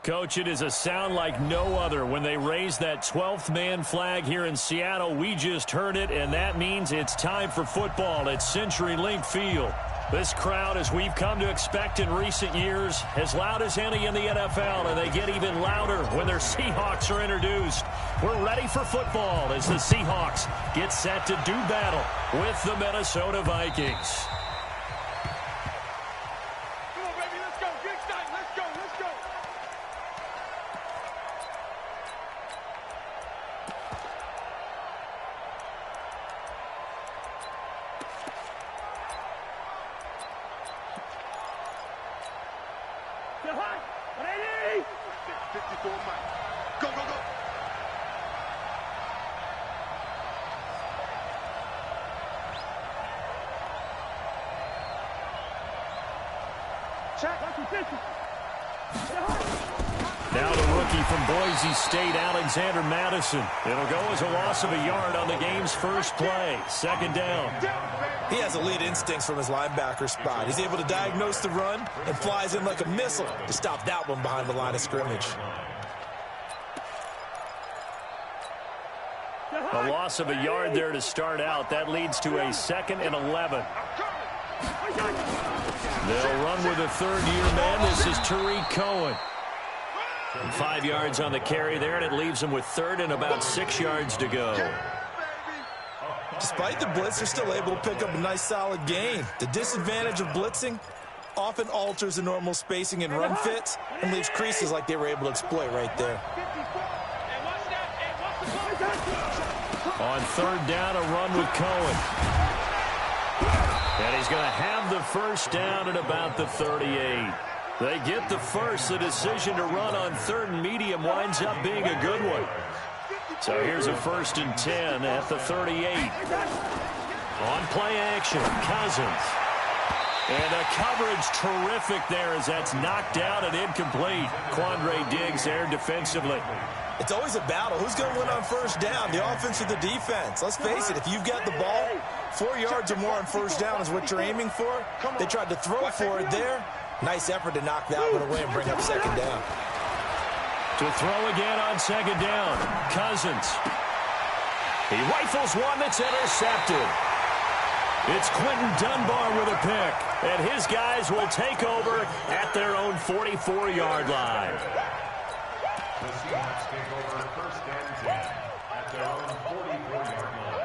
Coach, it is a sound like no other when they raise that 12th man flag here in Seattle. We just heard it, and that means it's time for football at CenturyLink Field. This crowd, as we've come to expect in recent years, as loud as any in the NFL, and they get even louder when their Seahawks are introduced. We're ready for football as the Seahawks get set to do battle with the Minnesota Vikings. Ready? 54 Mike. Go, go, go. Check. Now the rookie from Boise State, Alexander Madison. It'll go as a loss of a yard on the game's first play. Second down. He has elite instincts from his linebacker spot. He's able to diagnose the run and flies in like a missile to stop that one behind the line of scrimmage. A loss of a yard there to start out. That leads to a 2nd and 11. They'll run with a third-year man. This is Tariq Cohen. 5 yards on the carry there, and it leaves them with 3rd and about 6 yards to go. Despite the blitz, they're still able to pick up a nice, solid gain. The disadvantage of blitzing often alters the normal spacing and run fits and leaves creases like they were able to exploit right there. On 3rd down, a run with Cohen. And he's going to have the first down at about the 38. They get the first. The decision to run on 3rd and medium winds up being a good one. So here's a 1st and 10 at the 38. On play action, Cousins. And a coverage terrific there as that's knocked down and incomplete. Quandre Diggs there defensively. It's always a battle. Who's going to win on 1st down, the offense or the defense? Let's face it, if you've got the ball, 4 yards or more on 1st down is what you're aiming for. They tried to throw for it there. Nice effort to knock that one away and bring up 2nd down. To throw again on 2nd down, Cousins. He rifles one that's intercepted. It's Quentin Dunbar with a pick, and his guys will take over at their own 44-yard line. The Seahawks take over 1st and 10 at their own 44-yard line.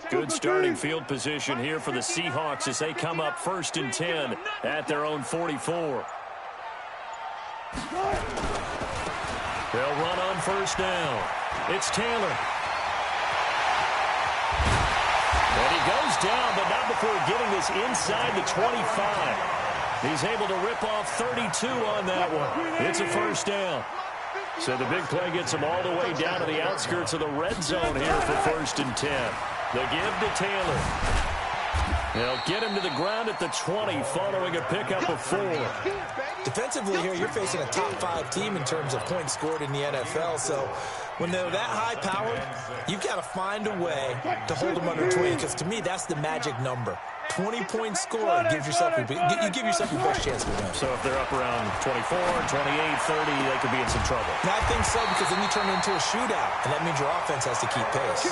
Good starting field position here for the Seahawks as they come up 1st and 10 at their own 44. They'll run on 1st down. It's Taylor. And he goes down, but not before getting this inside the 25. He's able to rip off 32 on that one. It's a 1st down. So the big play gets them all the way down to the outskirts of the red zone here for 1st and 10. The give to Taylor. They'll get him to the ground at the 20 following a pickup of 4. Defensively here, you're facing a top 5 team in terms of points scored in the NFL. So when they're that high-powered, you've got to find a way to hold them under 20, because to me, that's the magic number. 20-point score gives yourself you give yourself your best chance to win. So if they're up around 24, 28, 30, they could be in some trouble. And I think so, because then you turn it into a shootout, and that means your offense has to keep pace.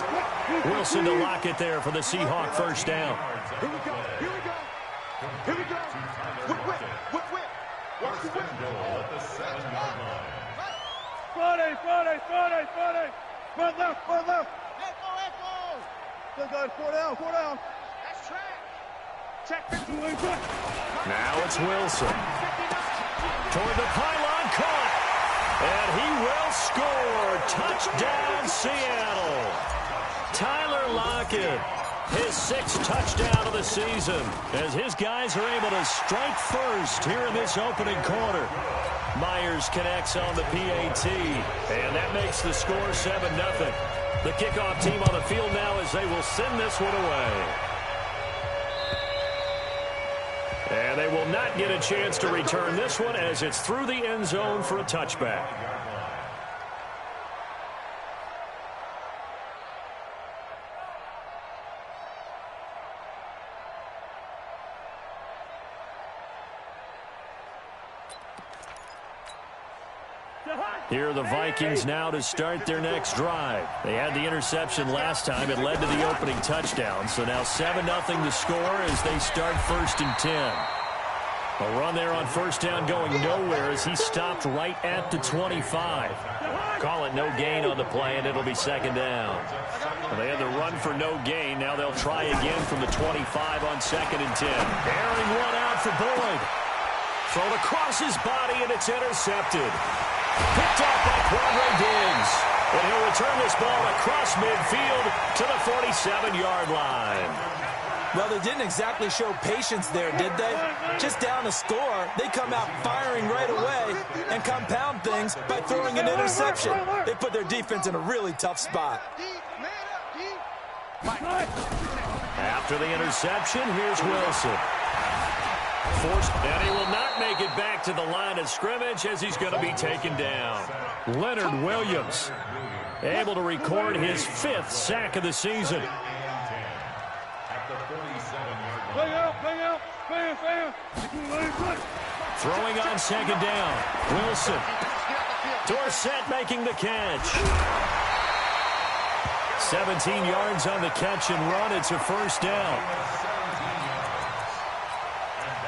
Wilson to lock it there for the Seahawk 1st down. Here we go. Here we go. Here we go. Whip. Watch the whip. At the 7-yard line. Friday. Front left. Echo. Good, 4 down. That's track. Check 51. Now it's Wilson. Toward the pylon, caught. And he will score. Touchdown, Seattle. Tyler Lockett, his 6th touchdown of the season, as his guys are able to strike first here in this opening quarter. Myers connects on the PAT, and that makes the score 7-0. The kickoff team on the field now as they will send this one away. And they will not get a chance to return this one as it's through the end zone for a touchback. Here are the Vikings now to start their next drive. They had the interception last time. It led to the opening touchdown. So now 7-0 to score as they start 1st and 10. A run there on 1st down going nowhere as he stopped right at the 25. Call it no gain on the play, and it'll be 2nd down. Well, they had the run for no gain. Now they'll try again from the 25 on 2nd and 10. Airing one out for Boyd. Thrown across his body, and it's intercepted. Picked off by Quadre Diggs. And he'll return this ball across midfield to the 47-yard line. Well, they didn't exactly show patience there, did they? Just down a score, they come out firing right away and compound things by throwing an interception. They put their defense in a really tough spot. After the interception, here's Wilson. Forced, and he will not make it back to the line of scrimmage as he's going to be taken down. Leonard Williams able to record his 5th sack of the season. Throwing on 2nd down. Wilson. Dorsett making the catch. 17 yards on the catch and run. It's a 1st down.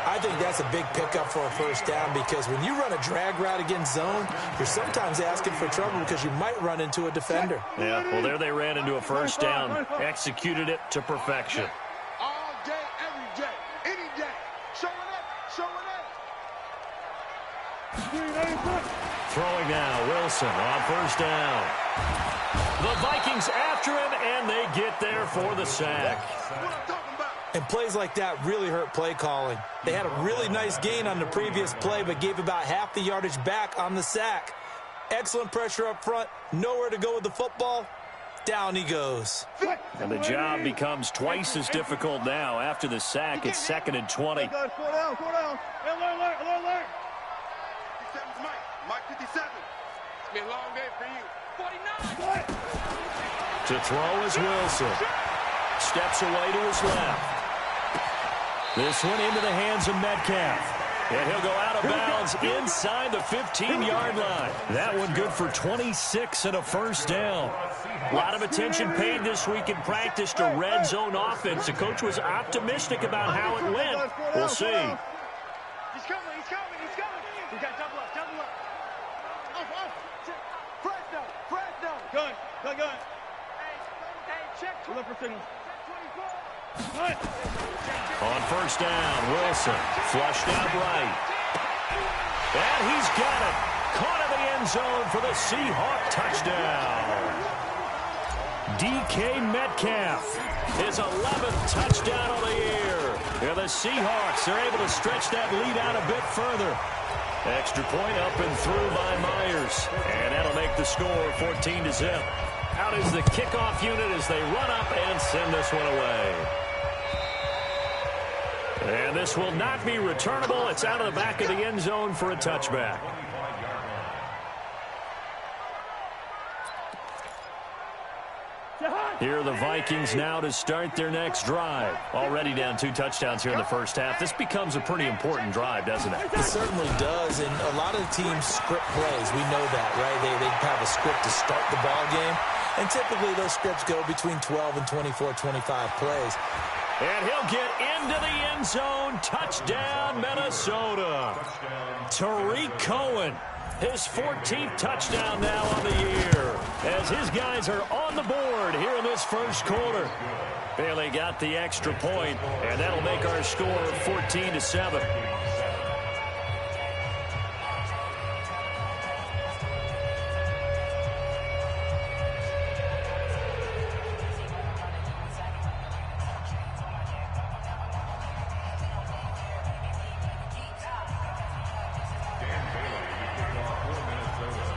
I think that's a big pickup for a 1st down because when you run a drag route against zone, you're sometimes asking for trouble because you might run into a defender. Yeah, well, there they ran into a 1st down. Executed it to perfection. All day, every day, any day. Showing up. Throwing now, Wilson on 1st down. The Vikings after him, and they get there for the sack. And plays like that really hurt play calling. They had a really nice gain on the previous play, but gave about half the yardage back on the sack. Excellent pressure up front. Nowhere to go with the football. Down he goes. And the job becomes twice as difficult now. After the sack, it's 2nd and 20. Slow down. Alert. 57's Mike 57. It's been a long day for you. 49. To throw is Wilson. Steps away to his left. This one into the hands of Metcalf. And he'll go out of bounds inside the 15-yard line. That one good for 26 and a 1st down. A lot of attention paid this week in practice to red zone offense. The coach was optimistic about how it went. We'll see. He's coming. We got double up. Off. Fresno. Gun. Hey, check. Look for signal. On 1st down, Wilson flushed out right. And he's got it. Caught in the end zone for the Seahawk touchdown. DK Metcalf, his 11th touchdown of the year. And the Seahawks are able to stretch that lead out a bit further. Extra point up and through by Myers. And that'll make the score 14-0. Out is the kickoff unit as they run up and send this one away. And this will not be returnable. It's out of the back of the end zone for a touchback. Here are the Vikings now to start their next drive. Already down 2 touchdowns here in the 1st half. This becomes a pretty important drive, doesn't it? It certainly does, and a lot of the teams script plays. We know that, right? They have a script to start the ball game, and typically those scripts go between 12 and 24, 25 plays. And he'll get into the end zone. Touchdown, Minnesota. Tariq Cohen, his 14th touchdown now on the year, as his guys are on the board here in this 1st quarter. Bailey got the extra point, and that'll make our score 14-7.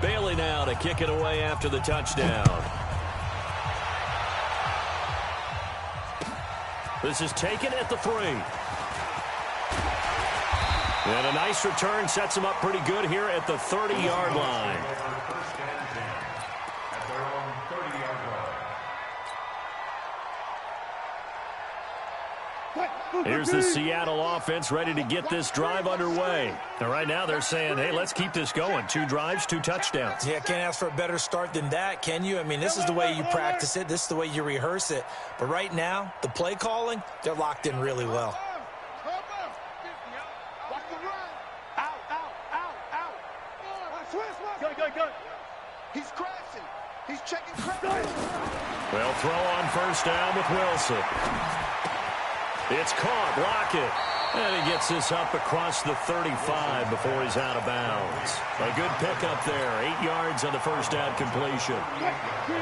Bailey now to kick it away after the touchdown. This is taken at the 3. And a nice return sets him up pretty good here at the 30-yard line. Here's the Seattle offense ready to get this drive underway. And right now they're saying, hey, let's keep this going. 2 drives, 2 touchdowns. Yeah, can't ask for a better start than that, can you? I mean, this is the way you practice it. This is the way you rehearse it. But right now, the play calling, they're locked in really well. Good. He's crashing. He's checking crashing. Well, throw on first down with Wilson. It's caught. Lockett. And he gets this up across the 35 before he's out of bounds. A good pickup there. 8 yards on the first down completion.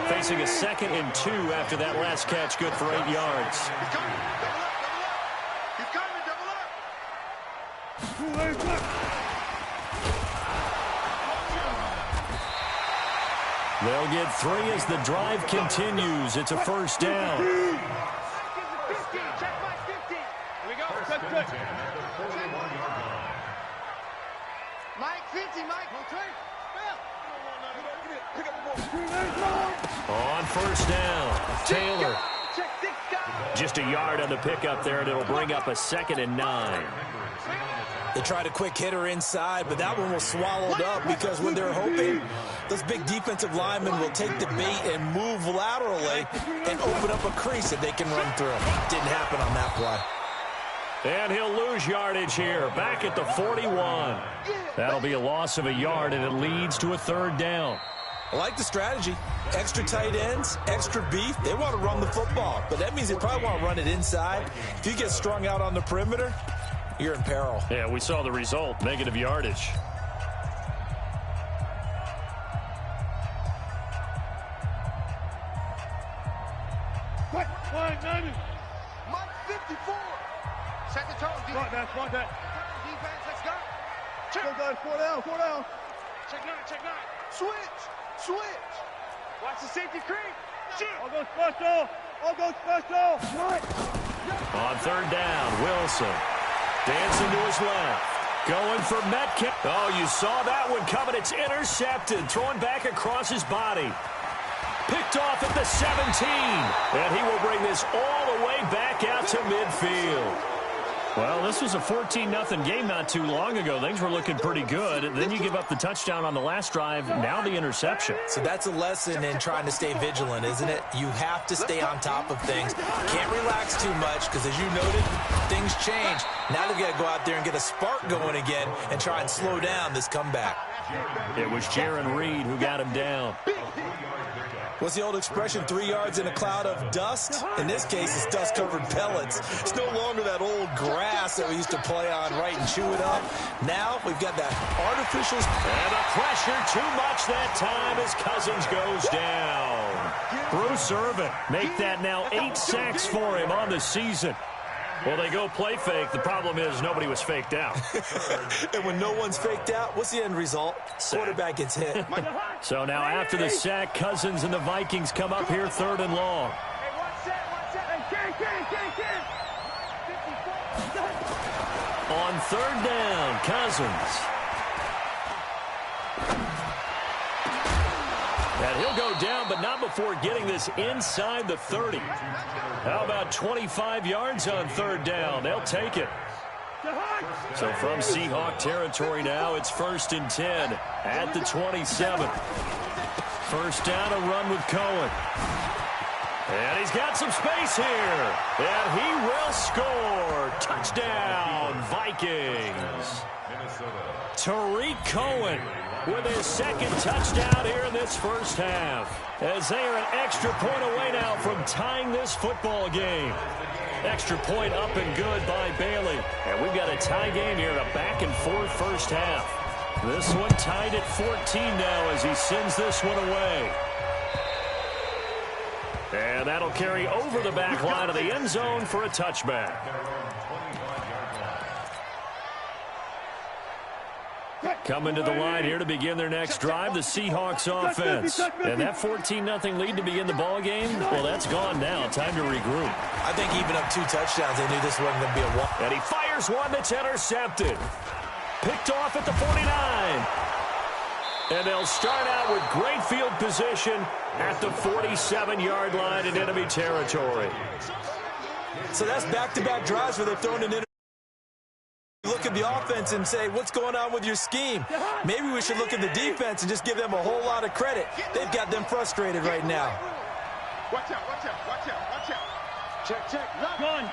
Facing a 2nd and 2 after that last catch. Good for 8 yards. He's coming. Double up. Double up. They'll get 3 as the drive continues. It's a first down. Check my 50. Here we go. Good. Mike, 50, Mike. On first down, Taylor. Just a yard on the pickup there, and it'll bring up a 2nd and 9. They tried a quick hitter inside, but that one was swallowed up because when they're hoping, those big defensive linemen will take the bait and move laterally and open up a crease that they can run through. Didn't happen on that play. And he'll lose yardage here, back at the 41. That'll be a loss of a yard, and it leads to a 3rd down. I like the strategy. Extra tight ends, extra beef. They want to run the football, but that means they probably want to run it inside. If you get strung out on the perimeter, you're in peril. Yeah, we saw the result, negative yardage. Mike 54. Set the tone. Defense, let's go. Check. Four down. Check 9. Switch. Watch the safety creep. Shoot. I'll go special. On 3rd down, Wilson. Dancing to his left. Going for Metcalf. Oh, you saw that one coming. It's intercepted. Throwing back across his body. Picked off at the 17. And he will bring this all the way back out to midfield. Well, this was a 14-0 game not too long ago. Things were looking pretty good. Then you give up the touchdown on the last drive. Now the interception. So that's a lesson in trying to stay vigilant, isn't it? You have to stay on top of things. Can't relax too much because, as you noted, things change. Now they've got to go out there and get a spark going again and try and slow down this comeback. It was Jaron Reed who got him down. What's the old expression, 3 yards in a cloud of dust? In this case, it's dust-covered pellets. It's no longer that old grass that we used to play on, right, and chew it up. Now we've got that artificial... And the pressure too much that time as Cousins goes down. Bruce Irvin make that now 8 sacks for him on the season. Well, they go play fake. The problem is nobody was faked out. And when no one's faked out, what's the end result? Quarterback gets hit. So now after the sack, Cousins and the Vikings come up here 3rd and long. On 3rd down, Cousins. And he'll go down, but not before getting this inside the 30. How about 25 yards on 3rd down? They'll take it. So from Seahawk territory now, it's 1st and 10 at the 27. First down, a run with Cohen. And he's got some space here. And he will score. Touchdown, Vikings. Tariq Cohen with his 2nd touchdown here in this first half. As they are an extra point away now from tying this football game. Extra point up and good by Bailey. And we've got a tie game here, a back-and-forth first half. This one tied at 14 now as he sends this one away. And that'll carry over the back line of the end zone for a touchback. Coming to the line here to begin their next drive, the Seahawks offense. And that 14-0 lead to begin the ball game, well, that's gone now. Time to regroup. I think even up 2 touchdowns, they knew this wasn't going to be a walk. And he fires one that's intercepted. Picked off at the 49. And they'll start out with great field position at the 47-yard line in enemy territory. So that's back-to-back drives where they've thrown an look at the offense and say, what's going on with your scheme? Maybe we should look at the defense and just give them a whole lot of credit. They've got them frustrated right now. Watch out, watch out, watch out, watch out. Check, check, gun.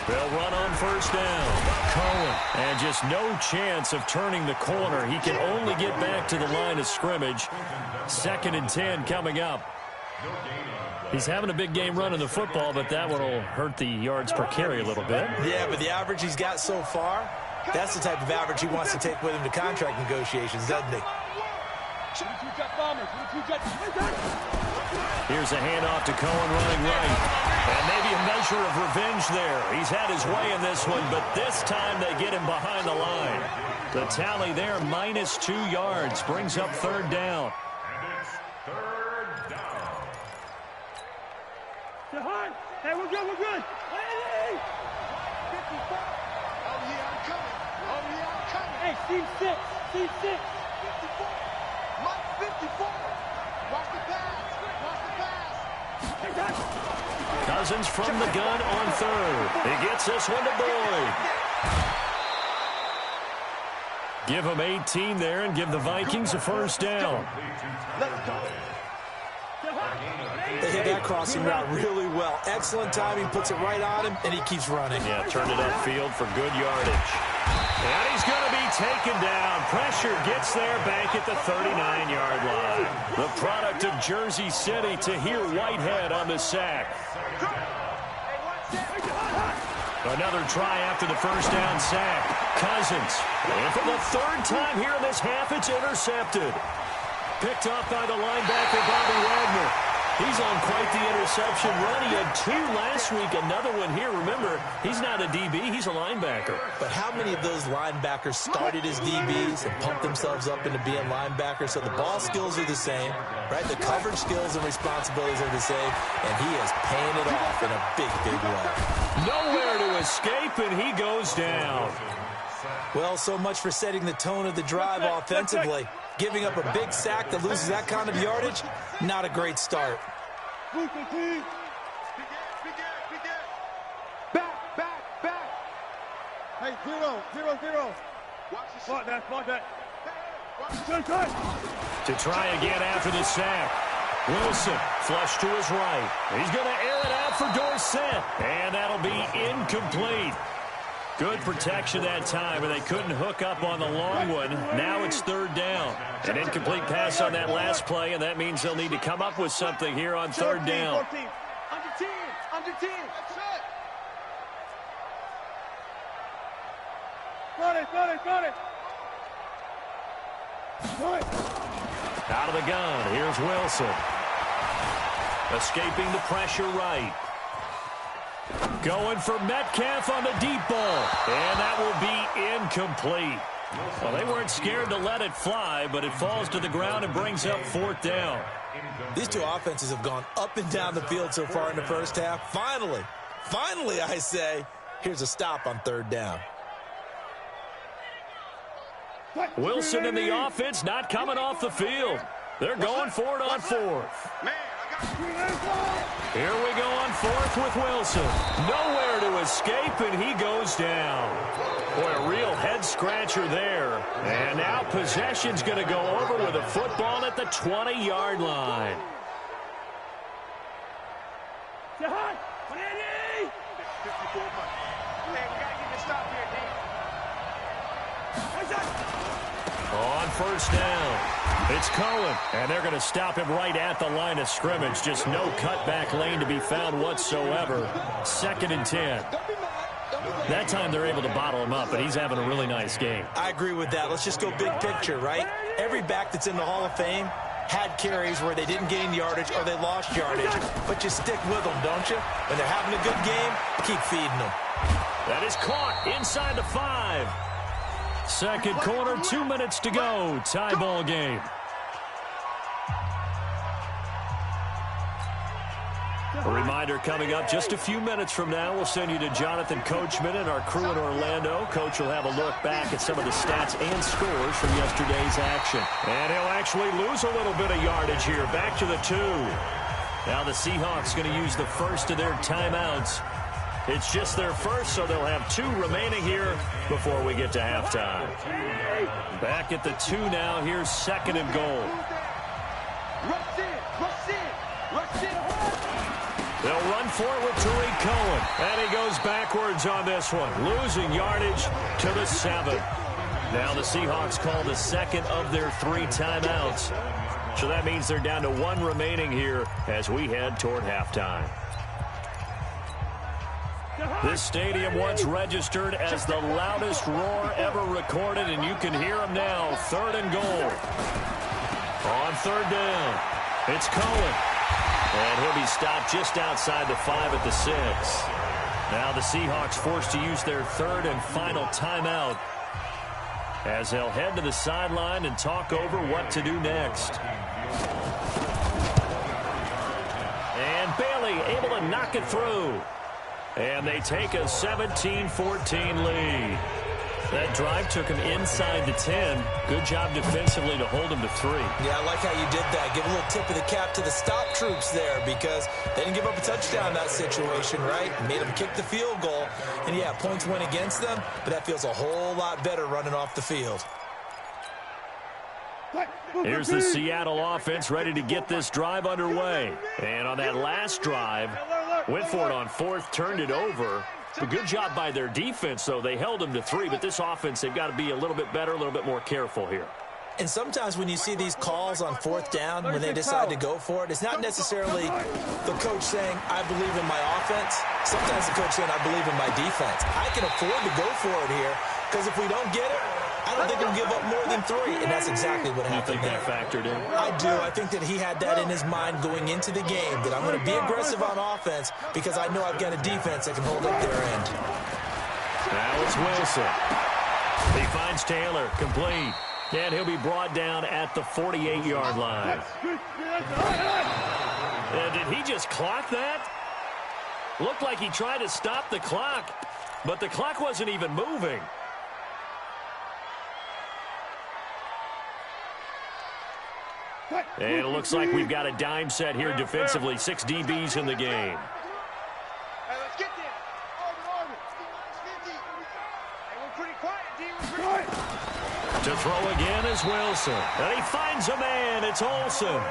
They'll run on first down. Cohen, and just no chance of turning the corner. He can only get back to the line of scrimmage. 2nd and 10 coming up. He's having a big game running the football, but that one will hurt the yards per carry a little bit. Yeah, but the average he's got so far, that's the type of average he wants to take with him to contract negotiations, doesn't he? Here's a handoff to Cohen running right. And maybe a measure of revenge there. He's had his way in this one, but this time they get him behind the line. The tally there, -2 yards, brings up 3rd down. Hey, we're good, we're good. Hey! 54. Oh, yeah, I'm coming. Oh, yeah, I'm coming. Hey, C6, C6. 54. Mike 54. Watch the pass. Watch the pass. Cousins from the gun on 3rd. He gets this one to Boyd. Give him 18 there and give the Vikings a 1st down. Let's go. They hit that crossing route really well. Excellent timing, puts it right on him, and he keeps running. Yeah, turned it upfield for good yardage. And he's going to be taken down. Pressure gets there back at the 39-yard line. The product of Jersey City, Tahir Whitehead on the sack. Another try after the 1st down sack. Cousins. And for the 3rd time here in this half, it's intercepted. Picked off by the linebacker, Bobby Wagner. He's on quite the interception run. He had 2 last week, another one here. Remember, he's not a DB, he's a linebacker. But how many of those linebackers started as DBs and pumped themselves up into being linebackers? So the ball skills are the same, right? The coverage skills and responsibilities are the same, and he is paying it off in a big, big way. Nowhere to escape, and he goes down. Well, so much for setting the tone of the drive offensively. Giving up a big sack that loses that kind of yardage, not a great start. Back. Hey, 0. Watch that. To try again after the sack. Wilson, flush to his right. He's going to air it out for Dorsett, and that'll be incomplete. Good protection that time, and they couldn't hook up on the long one. Now it's 3rd down. An incomplete pass on that last play, and that means they'll need to come up with something here on 3rd down. Under 10. That's it. Got it. Out of the gun, here's Wilson. Escaping the pressure right. Going for Metcalf on the deep ball. And that will be incomplete. Well, they weren't scared to let it fly, but it falls to the ground and brings up 4th down. These two offenses have gone up and down the field so far in the first half. Finally, I say, here's a stop on 3rd down. Wilson and the offense not coming off the field. They're going for it on 4th. Here we go on 4th with Wilson. Nowhere to escape, and he goes down. Boy, a real head-scratcher there. And now possession's going to go over with a football at the 20-yard line. On 1st down, it's Cohen, and they're going to stop him right at the line of scrimmage. Just no cutback lane to be found whatsoever. 2nd and 10. That time they're able to bottle him up, but he's having a really nice game. I agree with that. Let's just go big picture, right? Every back that's in the Hall of Fame had carries where they didn't gain yardage or they lost yardage, but you stick with them, don't you? When they're having a good game, keep feeding them. That is caught inside the 5. 2nd quarter, 2 minutes to go. Tie ball game. A reminder coming up just a few minutes from now. We'll send you to Jonathan Coachman and our crew in Orlando. Coach will have a look back at some of the stats and scores from yesterday's action. And he'll actually lose a little bit of yardage here. Back to the 2. Now the Seahawks going to use the first of their timeouts. It's just their first, so they'll have 2 remaining here before we get to halftime. Back at the 2 now. Here's 2nd and goal. They'll run for it with Tariq Cohen. And he goes backwards on this one, losing yardage to the 7. Now the Seahawks call the 2nd of their 3 timeouts. So that means they're down to 1 remaining here as we head toward halftime. This stadium once registered as the loudest roar ever recorded, and you can hear them now. 3rd and goal. On 3rd down, it's Cohen. And he'll be stopped just outside the 5 at the 6. Now the Seahawks forced to use their 3rd and final timeout as they'll head to the sideline and talk over what to do next. And Bailey able to knock it through. And they take a 17-14 lead. That drive took him inside the 10. Good job defensively to hold him to 3. Yeah, I like how you did that. Give a little tip of the cap to the stop troops there because they didn't give up a touchdown in that situation, right? Made them kick the field goal. And, yeah, points went against them, but that feels a whole lot better running off the field. Here's the Seattle offense ready to get this drive underway. And on that last drive, went for it on 4th, turned it over. A good job by their defense, though. They held them to 3, but this offense, they've got to be a little bit better, a little bit more careful here. And sometimes when you see these calls on 4th down, when they decide to go for it, it's not necessarily the coach saying, I believe in my offense. Sometimes the coach saying, I believe in my defense. I can afford to go for it here because if we don't get it, I don't think we'll give up more than 3, and that's exactly what happened there. You think that factored in? I do. I think that he had that in his mind going into the game, that I'm going to be aggressive on offense because I know I've got a defense that can hold up their end. Now it's Wilson. He finds Taylor, complete. And he'll be brought down at the 48-yard line. And did he just clock that? Looked like he tried to stop the clock, but the clock wasn't even moving. And it looks like we've got a dime set here defensively. 6 DBs in the game. Hey, let's get there. Orbit. Hey, we're pretty quiet, D. We're pretty quiet. To throw again is Wilson. And he finds a man. It's Olsen.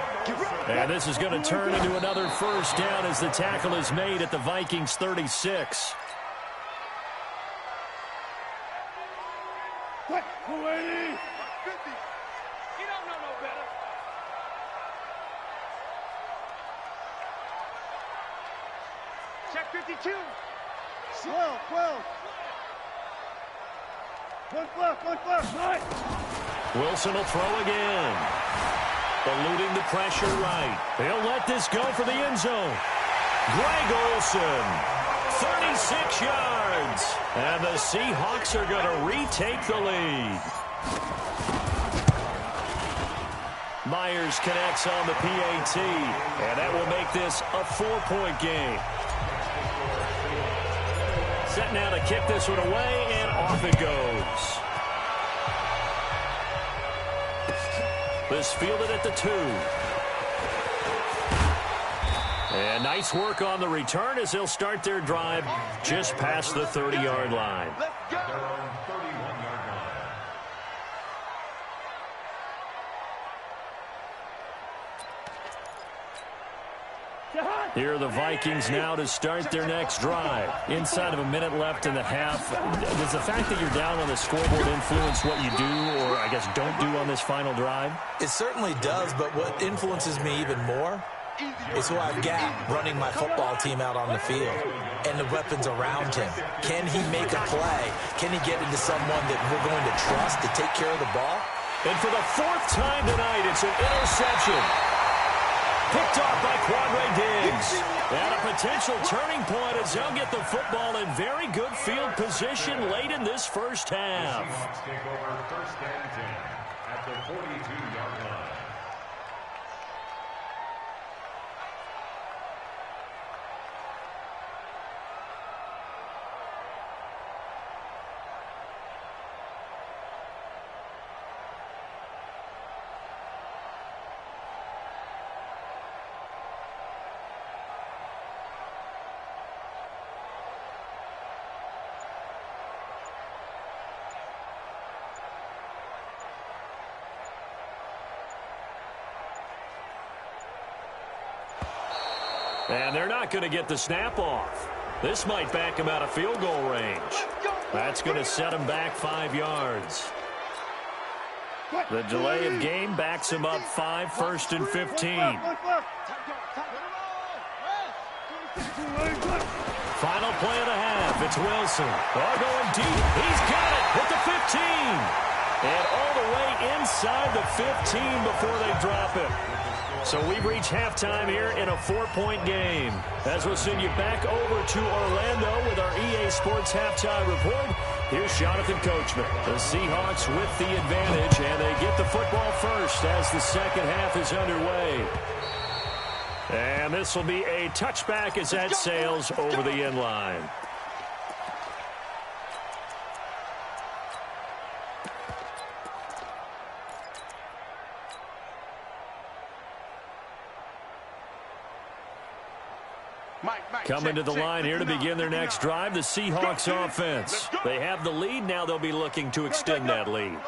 And this is going to turn into another 1st down as the tackle is made at the Vikings 36. What? 280. 50. You don't know no better. Check 52. 12. One fluff. Right. Wilson will throw again. Eluding the pressure right. They'll let this go for the end zone. Greg Olsen, 36 yards. And the Seahawks are going to retake the lead. Myers connects on the PAT, and that will make this a 4-point game. Set now to kick this one away, and off it goes. This fielded at the 2. And nice work on the return as they'll start their drive just past the 30-yard line. Let's go. Here are the Vikings now to start their next drive. Inside of a minute left in the half. Does the fact that you're down on the scoreboard influence what you do or, I guess, don't do on this final drive? It certainly does, but what influences me even more is who I've got running my football team out on the field and the weapons around him. Can he make a play? Can he get into someone that we're going to trust to take care of the ball? And for the 4th time tonight, it's an interception. Picked off by Quadre Diggs. And a potential turning point as they'll get the football in very good field position late in this first half. Seahawks take over 1st and 10 at the 42-yard line. And they're not going to get the snap off. This might back him out of field goal range. That's going to set him back 5 yards. The delay of game backs him up 5, 1st and 15. Final play of the half. It's Wilson. Going deep. He's got it at the 15. And all the way inside the 15 before they drop it. So we've reached halftime here in a 4-point game. As we'll send you back over to Orlando with our EA Sports halftime report. Here's Jonathan Coachman. The Seahawks with the advantage, and they get the football first as the second half is underway. And this will be a touchback as that sails over the end line. Coming to the line here to begin their next drive, the Seahawks offense. They have the lead. Now they'll be looking to extend that lead.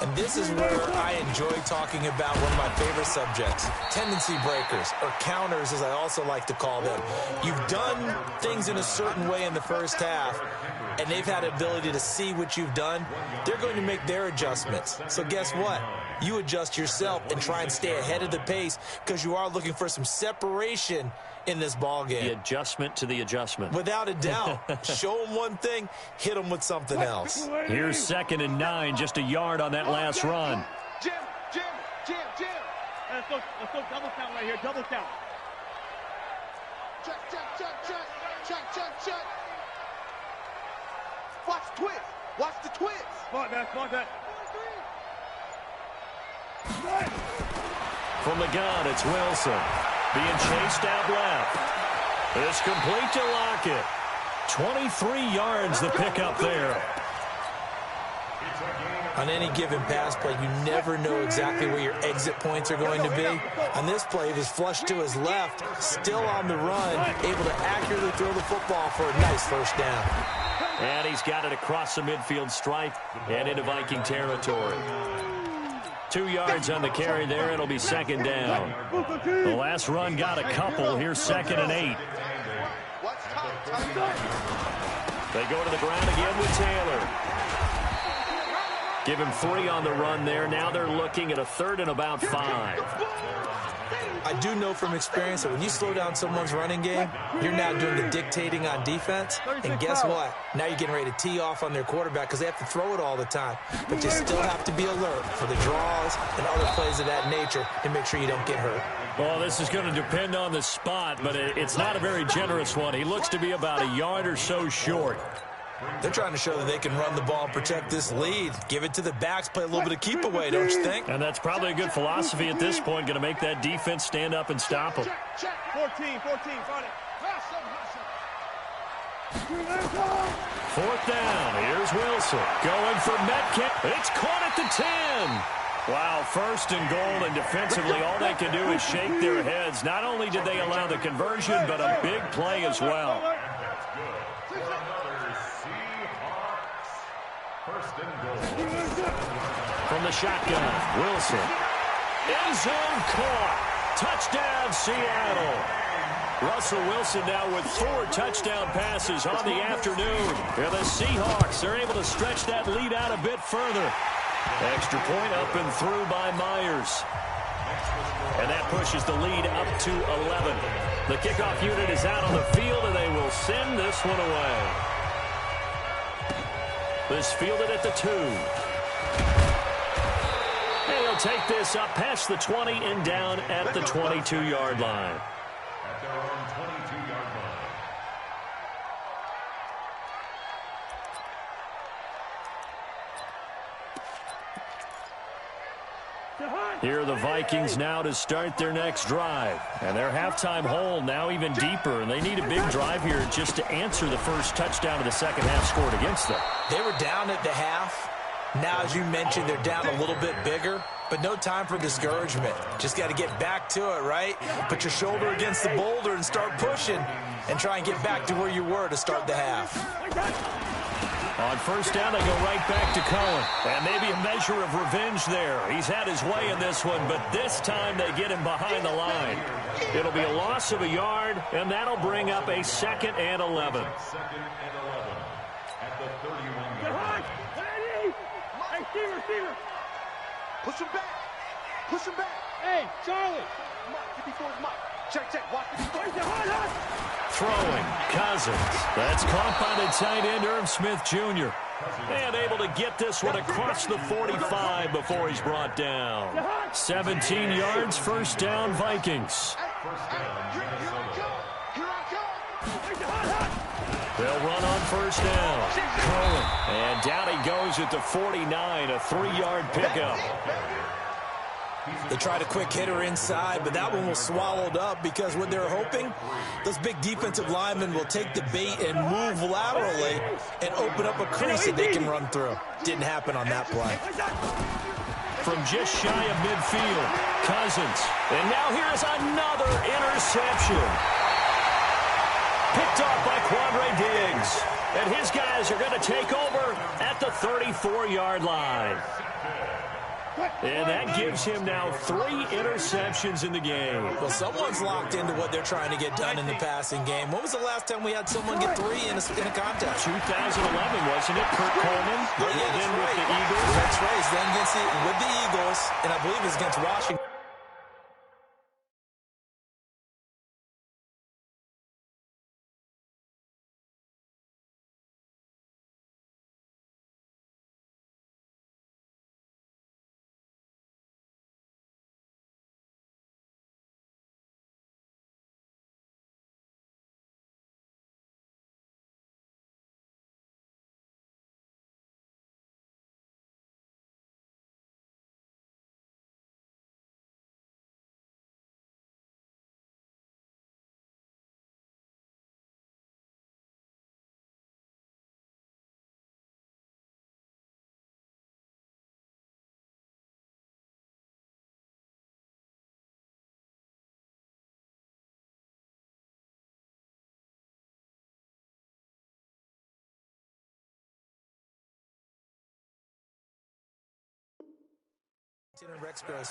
And this is where I enjoy talking about one of my favorite subjects, tendency breakers, or counters as I also like to call them. You've done things in a certain way in the first half, and they've had the ability to see what you've done. They're going to make their adjustments. So guess what? You adjust yourself and try and stay ahead of the pace because you are looking for some separation in this ball game. The adjustment to the adjustment. Without a doubt. Show them one thing, hit them with something else. Here's 2nd and 9, just a yard on that last run. Jim. Let's go double count right here, double count. Check. Watch the twist. Watch the twist. Smart that. From the gun, it's Wilson. Being chased out left. It's complete to Lockett. 23 yards the pickup there. On any given pass play, you never know exactly where your exit points are going to be. On this play, he was flushed to his left, still on the run, able to accurately throw the football for a nice first down. And he's got it across the midfield stripe and into Viking territory. 2 yards on the carry there. It'll be 2nd down. The last run got a couple. Here's 2nd and 8. They go to the ground again with Taylor. Give him 3 on the run there. Now they're looking at a 3rd and about 5. I do know from experience that when you slow down someone's running game, you're now doing the dictating on defense. And guess what? Now you're getting ready to tee off on their quarterback because they have to throw it all the time. But you still have to be alert for the draws and other plays of that nature to make sure you don't get hurt. Well, this is going to depend on the spot, but it's not a very generous one. He looks to be about a yard or so short. They're trying to show that they can run the ball and protect this lead. Give it to the backs, play a little bit of keep away, don't you think? And that's probably a good philosophy at this point, going to make that defense stand up and stop them. Check. 14, got it. 4th down, here's Wilson. Going for Metcalf. It's caught at the 10. Wow, 1st and goal, and defensively all they can do is shake their heads. Not only did they allow the conversion, but a big play as well. From the shotgun, Wilson. End zone caught. Touchdown, Seattle. Russell Wilson now with 4 touchdown passes on the afternoon. And the Seahawks are able to stretch that lead out a bit further. Extra point up and through by Myers. And that pushes the lead up to 11. The kickoff unit is out on the field, and they will send this one away. This fielded at the 2. And he'll take this up past the 20 and down at the 22-yard line. At their own 22-yard line. Here are the Vikings now to start their next drive. And their halftime hole now even deeper. And they need a big drive here just to answer the first touchdown of the second half scored against them. They were down at the half. Now, as you mentioned, they're down a little bit bigger. But no time for discouragement. Just got to get back to it, right? Put your shoulder against the boulder and start pushing. And try and get back to where you were to start the half. On first down, they go right back to Cohen. And maybe a measure of revenge there. He's had his way in this one, but this time they get him behind the line. It'll be a loss of a yard, and that'll bring up a 2nd and 11. Second and 11 at the 31-yard line. Hey, Steeler. Push him back. Push him back. Hey, Charlie. Mike, 54 is Mike. Check. Watch the Throwing, Cousins. That's caught by the tight end, Irv Smith Jr. And able to get this one across the 45 before he's brought down. 17 yards, first down, Vikings. They'll run on first down. Cohen. And down he goes at the 49, a 3-yard pickup. They tried a quick hitter inside, but that one was swallowed up because what they're hoping, those big defensive linemen will take the bait and move laterally and open up a crease that they can run through. Didn't happen on that play. From just shy of midfield, Cousins. And now here's another interception. Picked off by Quandre Diggs. And his guys are going to take over at the 34-yard line. And that gives him now 3 interceptions in the game. Well, someone's locked into what they're trying to get done in the passing game. When was the last time we had someone get 3 in a contest? 2011, wasn't it? Kurt Coleman. Oh, yeah, that's then right. with the Eagles. That's right. Then with the Eagles, and I believe it's against Washington.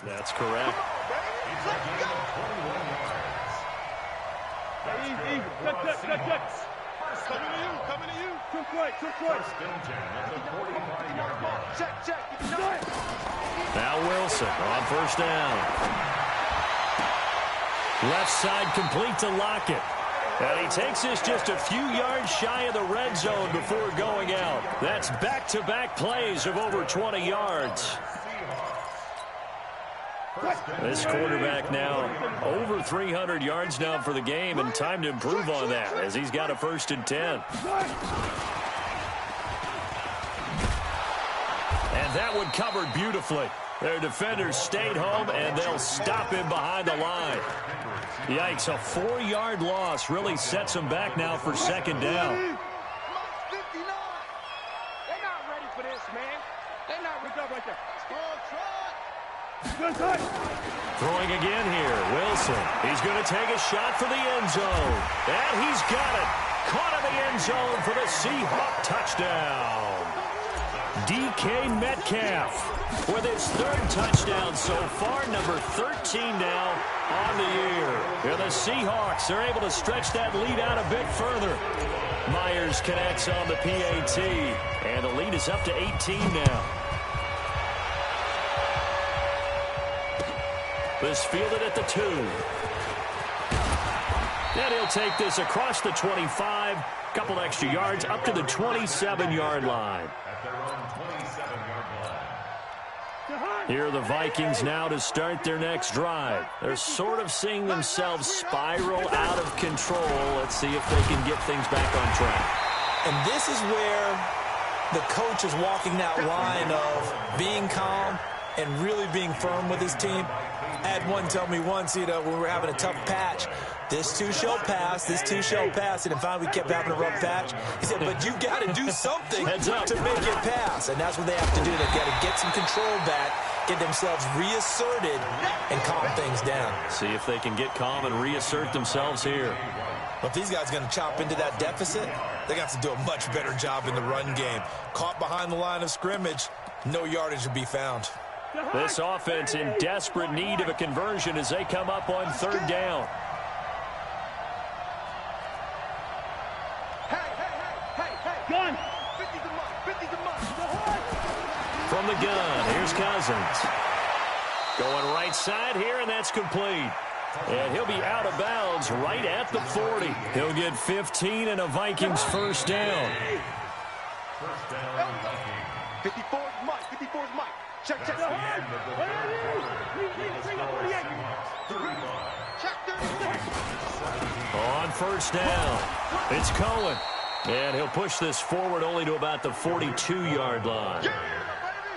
That's correct. Easy. Cut. Coming to you. Too quick. First and 10 at the 45-yard line. Check. Now Wilson on first down. Left side complete to Lockett. And he takes this just a few yards shy of the red zone before going out. That's back-to-back plays of over 20 yards. This quarterback now over 300 yards now for the game, and time to improve on that as he's got a 1st and 10. And that one covered beautifully. Their defenders stayed home, and they'll stop him behind the line. Yikes, a 4-yard loss really sets them back now for 2nd down. They're not ready for this, man. They're not ready. Right there. Throwing again here, Wilson. He's going to take a shot for the end zone. And he's got it. Caught in the end zone for the Seahawks touchdown. DK Metcalf with his 3rd touchdown so far, number 13 now on the year. And the Seahawks are able to stretch that lead out a bit further. Myers connects on the PAT, and the lead is up to 18 now. This fielded at the 2. And he'll take this across the 25. Couple extra yards up to the 27-yard line. At their own 27-yard line. Here are the Vikings now to start their next drive. They're sort of seeing themselves spiral out of control. Let's see if they can get things back on track. And this is where the coach is walking that line of being calm and really being firm with his team. I had one tell me once, when we were having a tough patch, this too shall pass, and if finally we kept having a rough patch, he said, but you got to do something to make it pass, and that's what they have to do. They've got to get some control back, get themselves reasserted, and calm things down. See if they can get calm and reassert themselves here. But if these guys are going to chop into that deficit, they got to do a much better job in the run game. Caught behind the line of scrimmage, no yardage to be found. This offense in desperate need of a conversion as they come up on 3rd down. From the gun, here's Cousins. Going right side here, and that's complete. And he'll be out of bounds right at the 40. He'll get 15 and a Vikings first down. First down, Vikings. 54 is Mike. 54 is Mike. Check. Seahawks 35. Check 36. On first down, it's Cohen. And he'll push this forward only to about the 42-yard line.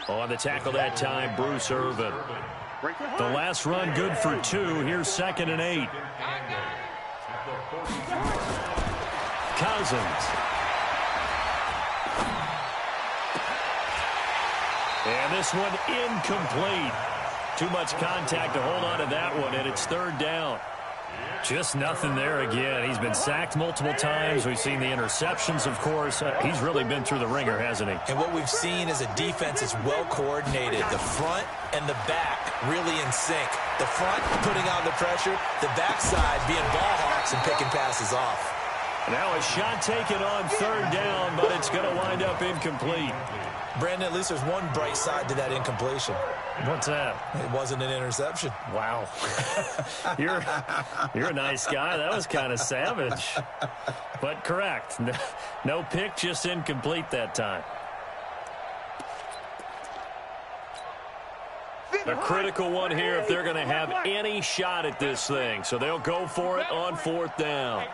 On the tackle that time, Bruce Irvin. The last run good for 2. Here's 2nd and 8. Cousins. And this one incomplete. Too much contact to hold on to that one, and it's 3rd down. Just nothing there again. He's been sacked multiple times. We've seen the interceptions, of course. He's really been through the ringer, hasn't he? And what we've seen is a defense that's well coordinated. The front and the back really in sync. The front putting on the pressure, the backside being ball hawks and picking passes off. Now a shot taken on 3rd down, but it's going to wind up incomplete. Brandon, at least there's one bright side to that incompletion. What's that? It wasn't an interception. Wow. You're a nice guy. That was kind of savage. But correct. No pick, just incomplete that time. A critical one here if they're going to have any shot at this thing. So they'll go for it on 4th down.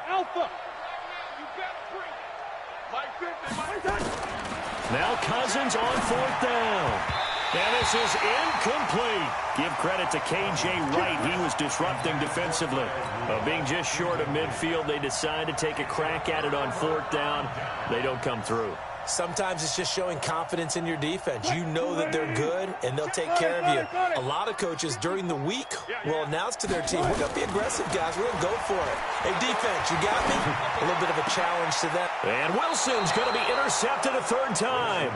Now Cousins on 4th down. And this is incomplete. Give credit to K.J. Wright. He was disrupting defensively. Being just short of midfield, they decide to take a crack at it on 4th down. They don't come through. Sometimes it's just showing confidence in your defense. You know that they're good, and they'll take care of you. A lot of coaches during the week will announce to their team, we're going to be aggressive, guys. We're going to go for it. Hey, defense, you got me? A little bit of a challenge to them. And Wilson's going to be intercepted a 3rd time.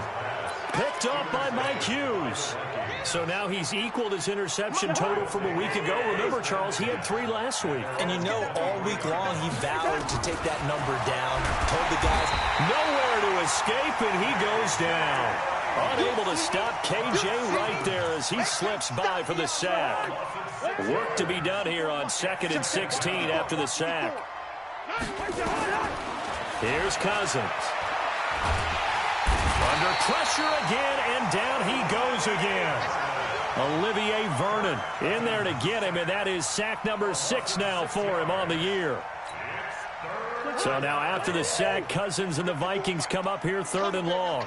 Picked up by Mike Hughes. So now he's equaled his interception total from a week ago. Remember, Charles, he had 3 last week. And you know, all week long, he vowed to take that number down. Told the guys, nowhere to escape, and he goes down. Unable to stop K.J. right there as he slips by for the sack. Work to be done here on 2nd and 16 after the sack. Here's Cousins. Under pressure again, and down he goes again. Olivier Vernon in there to get him, and that is sack number 6 now for him on the year. So now after the sack, Cousins and the Vikings come up here 3rd and long.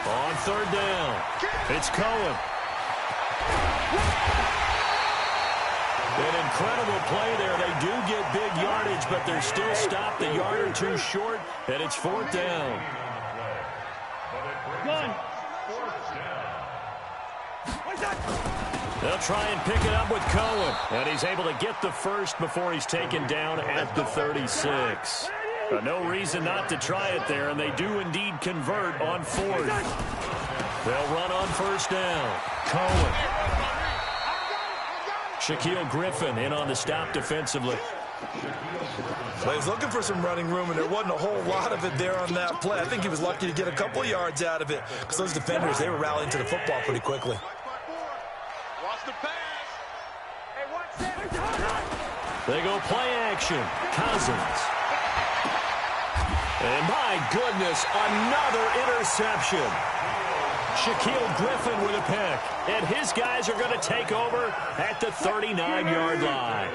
On 3rd down, it's Cohen. An incredible play there. They do get big yardage, but they're still stopped a yard or 2 short, and it's 4th down. They'll try and pick it up with Cohen, and he's able to get the first before he's taken down at the 36. No reason not to try it there, and they do indeed convert on 4th. They'll run on 1st down. Cohen. Shaquille Griffin in on the stop defensively. Well, he was looking for some running room, and there wasn't a whole lot of it there on that play. I think he was lucky to get a couple of yards out of it because those defenders, they were rallying to the football pretty quickly. Watch the pass. Hey, watch that. They go play action. Cousins. And my goodness, another interception. Shaquille Griffin with a pick. And his guys are going to take over at the 39-yard line.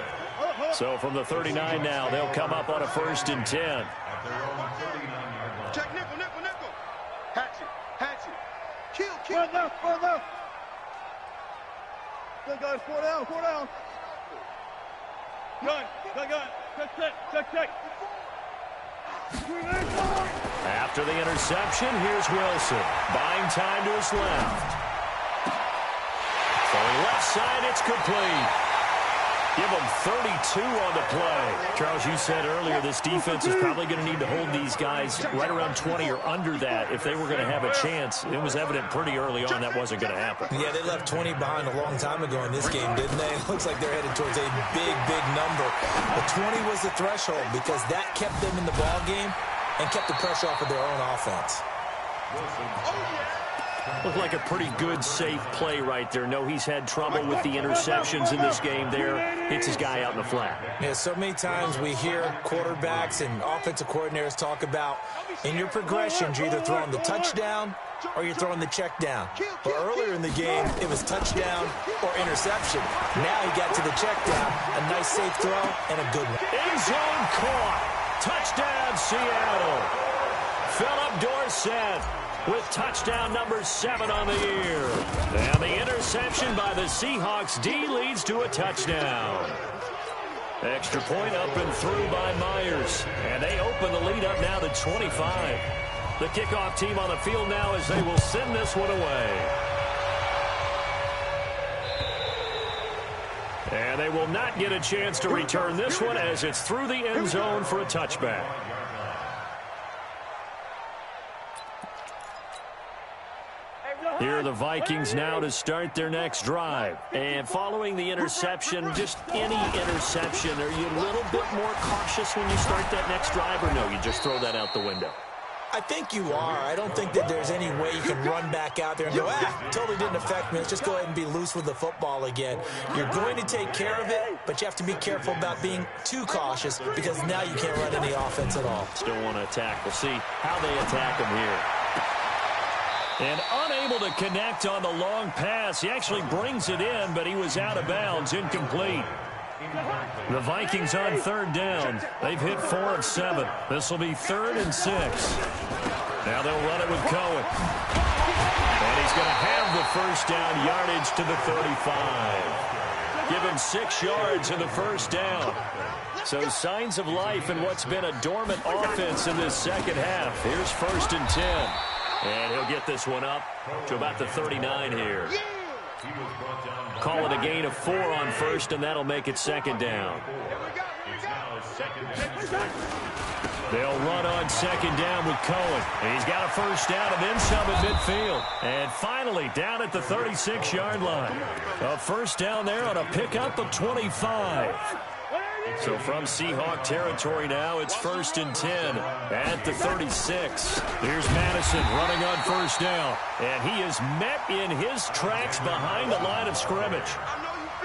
So from the 39 now, they'll come up on a 1st and 10. Check nickel. Hatchet. Kill. Run left. Good guys, 4 down. Gun. Check. After the interception, here's Wilson. Buying time to his left. From the left side, it's complete. Give them 32 on the play. Charles, you said earlier this defense is probably going to need to hold these guys right around 20 or under that if they were going to have a chance. It was evident pretty early on that wasn't going to happen. Yeah, they left 20 behind a long time ago in this game, didn't they? It looks like they're headed towards a big number. But 20 was the threshold because that kept them in the ball game and kept the pressure off of their own offense. Looked like a pretty good, safe play right there. No, he's had trouble with the interceptions in this game there. Hits his guy out in the flat. Yeah, so many times we hear quarterbacks and offensive coordinators talk about in your progressions, you're either throwing the touchdown or you're throwing the check down. But earlier in the game, it was touchdown or interception. Now he got to the check down, a nice safe throw, and a good one. End zone caught. Touchdown, Seattle. Philip Dorsett with touchdown number 7 on the year. And the interception by the Seahawks D leads to a touchdown. Extra point up and through by Myers. And they open the lead up now to 25. The kickoff team on the field now as they will send this one away. And they will not get a chance to return this one as it's through the end zone for a touchback. Here are the Vikings now to start their next drive. And following the interception, just any interception, are you a little bit more cautious when you start that next drive, or no, you just throw that out the window? I think you are. I don't think that there's any way you can run back out there and go, totally didn't affect me. Let's just go ahead and be loose with the football again. You're going to take care of it, but you have to be careful about being too cautious because now you can't run any offense at all. Still want to attack. We'll see how they attack him here. And unable to connect on the long pass. He actually brings it in, but he was out of bounds, incomplete. The Vikings on third down. They've hit 4 of 7. This will be 3rd and 6. Now they'll run it with Cohen. And he's going to have the first down yardage to the 35. Give him 6 yards in the first down. So signs of life in what's been a dormant offense in this second half. Here's 1st and 10. And he'll get this one up to about the 39 here. Call it a gain of 4 on 1st, and that'll make it 2nd down. They'll run on 2nd down with Cohen. He's got a first down and then some at midfield. And finally, down at the 36-yard line. A first down there on a pickup of 25. So from Seahawk territory now, it's 1st and 10 at the 36. Here's Madison running on first down. And he is met in his tracks behind the line of scrimmage.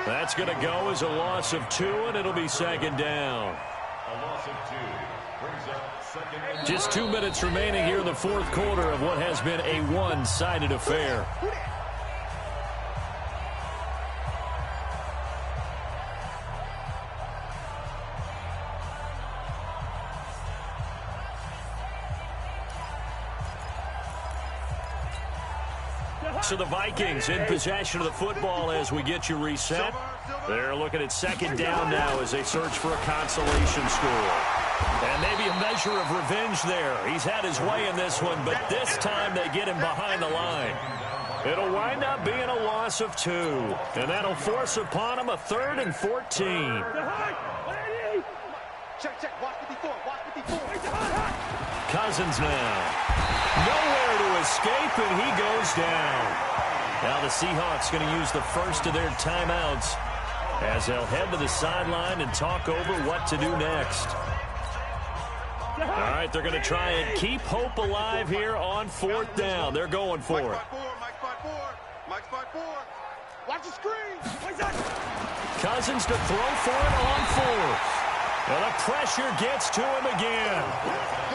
That's going to go as a loss of 2, and it'll be 2nd down. A loss of 2 brings up 2nd and Just 2 minutes remaining here in the 4th quarter of what has been a one-sided affair. So the Vikings in possession of the football as we get you reset. They're looking at 2nd down now as they search for a consolation score. And maybe a measure of revenge there. He's had his way in this one, but this time they get him behind the line. It'll wind up being a loss of 2. And that'll force upon him a 3rd and 14. Cousins now. Nowhere to escape, and he goes down. Now the Seahawks going to use the first of their timeouts as they'll head to the sideline and talk over what to do next. All right, they're going to try and keep hope alive here on 4th down. They're going for it. Watch the screen. Cousins to throw for it on 4th. And the pressure gets to him again.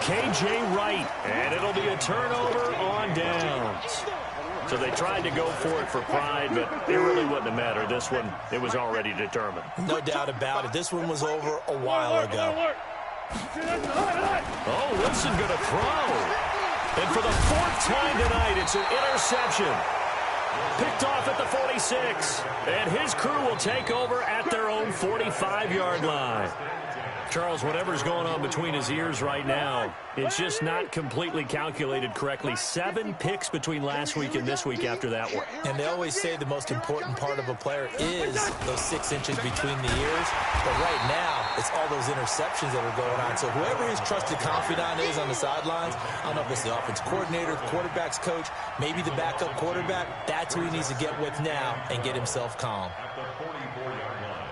K.J. Wright, and it'll be a turnover on downs. So they tried to go for it for pride, but it really wouldn't have mattered. This one, it was already determined. No doubt about it. This one was over a while ago. Oh, Wilson going to throw. And for the 4th time tonight, it's an interception. Picked off at the 46. And his crew will take over at their own 45-yard line. Charles, whatever's going on between his ears right now, it's just not completely calculated correctly. 7 picks between last week and this week after that one. And they always say the most important part of a player is those 6 inches between the ears. But right now, it's all those interceptions that are going on. So whoever his trusted confidant is on the sidelines, I don't know if it's the offense coordinator, quarterback's coach, maybe the backup quarterback, that's who he needs to get with now and get himself calm. at the 44-yard line.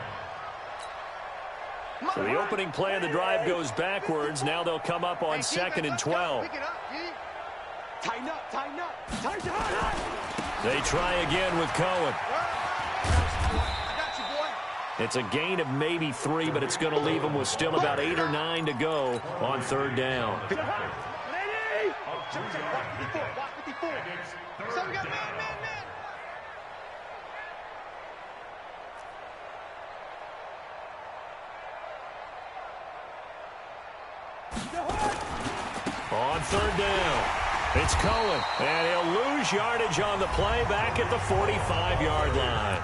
So the opening play of the drive goes backwards. Now they'll come up on 2nd and 12. Tighten up, tighten up, tighten up. They try again with Cohen. I got you, boy. It's a gain of maybe 3, but it's going to leave them with still about 8 or 9 to go on third down. Ready? Block 54, block 54. So we got man. On third down, it's Cohen, and he'll lose yardage on the play back at the 45-yard line.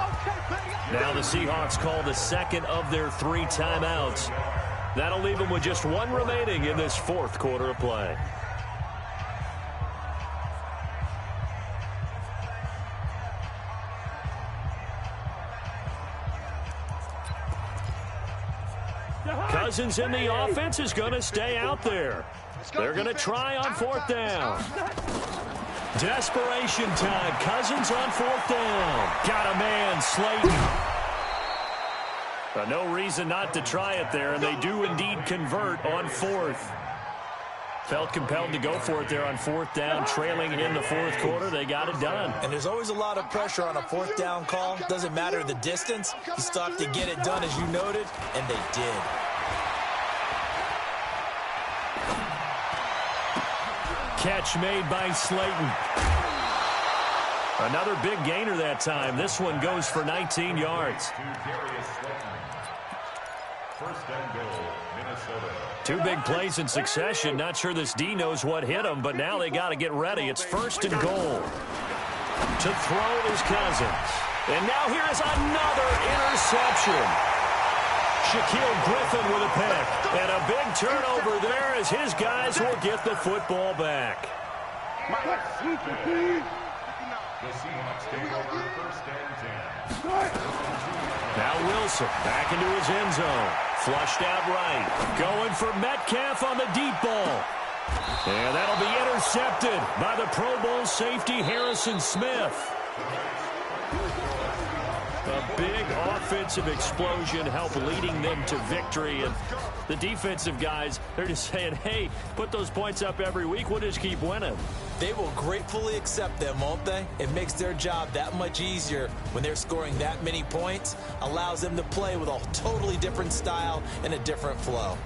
Now the Seahawks call the second of their 3 timeouts. That'll leave them with just 1 remaining in this fourth quarter of play. Cousins in the offense is going to stay out there. They're going to try on fourth down. Desperation time. Cousins on fourth down. Got a man, Slayton. No reason not to try it there, and they do indeed convert on fourth. Felt compelled to go for it there on fourth down, trailing in the fourth quarter. They got it done. And there's always a lot of pressure on a fourth down call. Doesn't matter the distance. You still have to get it done, as you noted, and they did. Catch made by Slayton. Another big gainer that time. This one goes for 19 yards. First and goal, Minnesota. 2 big plays in succession. Not sure this D knows what hit him, but now they got to get ready. It's first and goal. To throw is Cousins. And now here is another interception. Shaquille Griffin with a pick. And a big turnover there as his guys will get the football back. The Seahawks take over first and 10. Now Wilson back into his end zone. Flushed out right. Going for Metcalf on the deep ball. And that'll be intercepted by the Pro Bowl safety Harrison Smith. A big offensive explosion helped leading them to victory. And the defensive guys, they're just saying, hey, put those points up every week. We'll just keep winning. They will gratefully accept them, won't they? It makes their job that much easier when they're scoring that many points. Allows them to play with a totally different style and a different flow.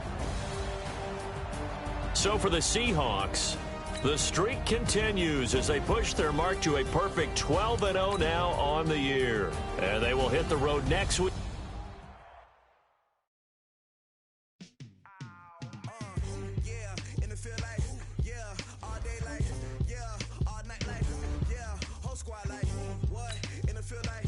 So for the Seahawks, the streak continues as they push their mark to a perfect 12-0 now on the year. And they will hit the road next week. All night like, yeah, whole squad like, what? In the field like,